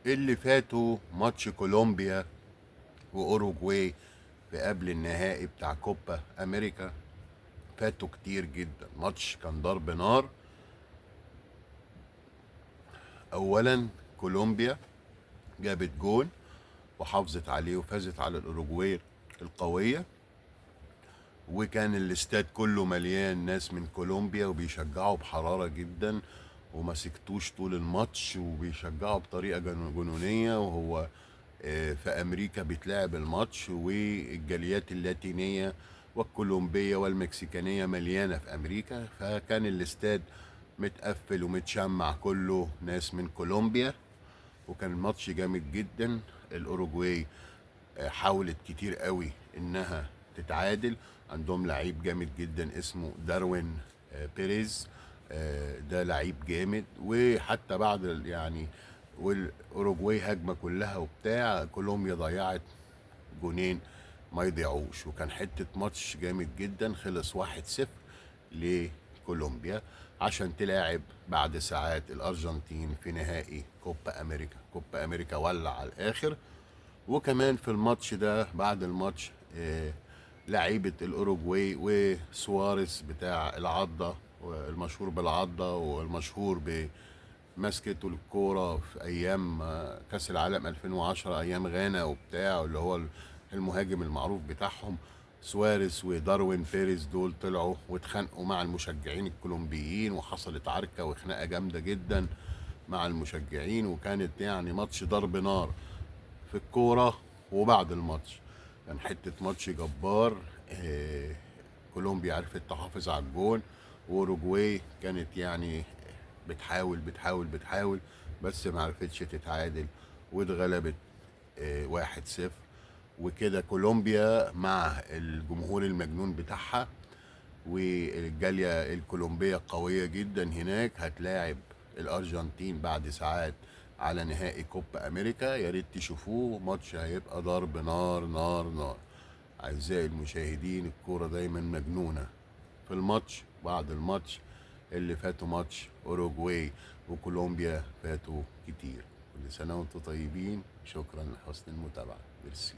اللي فاتوا ماتش كولومبيا واوروجواي في قبل النهائي بتاع كوبا امريكا. فاتوا كتير جدا، ماتش كان ضرب نار. اولا كولومبيا جابت جون وحافظت عليه وفازت على الاوروجواي القوية، وكان الاستاد كله مليان ناس من كولومبيا وبيشجعوا بحرارة جدا، وما سكتوش طول الماتش وبيشجعوا بطريقة جنونية. وهو في امريكا بيتلعب الماتش، والجاليات اللاتينية والكولومبية والمكسيكانية مليانة في امريكا، فكان الاستاد متقفل ومتشمع كله ناس من كولومبيا. وكان الماتش جامد جدا. الاوروجواي حاولت كتير قوي انها تتعادل. عندهم لعيب جامد جدا اسمه داروين بيريز. ده لعيب جامد، وحتى بعد والاوروجواي هجمه كلها وبتاع، كولومبيا ضيعت جونين ما يضيعوش، وكان حته ماتش جامد جدا. خلص 1-0 لكولومبيا عشان تلاعب بعد ساعات الارجنتين في نهائي كوبا امريكا. كوبا امريكا ولع على الاخر. وكمان في الماتش ده بعد الماتش لعيبة الأوروجواي وسواريز بتاع العضة، المشهور بالعضة والمشهور بمسكته الكورة في أيام كأس العالم 2010، أيام غانا وبتاع، اللي هو المهاجم المعروف بتاعهم. سواريز وداروين بيريز دول طلعوا واتخانقوا مع المشجعين الكولومبيين، وحصلت عركة وخناقة جامدة جدا مع المشجعين، وكانت يعني ماتش ضرب نار في الكورة. وبعد الماتش كان حتة ماتش جبار. كولومبيا عرفت تحافظ على الجون، واوروجواي كانت يعني بتحاول بس ما عرفتش تتعادل، واتغلبت 1-0. وكده كولومبيا مع الجمهور المجنون بتاعها والجالية الكولومبية قوية جدا هناك هتلاعب الأرجنتين بعد ساعات على نهائي كوبا أمريكا. يا ريت تشوفوه، ماتش هيبقى ضرب نار نار نار. أعزائي المشاهدين، الكورة دايما مجنونة. في الماتش بعد الماتش اللي فاتوا ماتش أوروجواي وكولومبيا فاتوا كتير. كل سنة وانتم طيبين. شكرا لحسن المتابعة. ميرسي.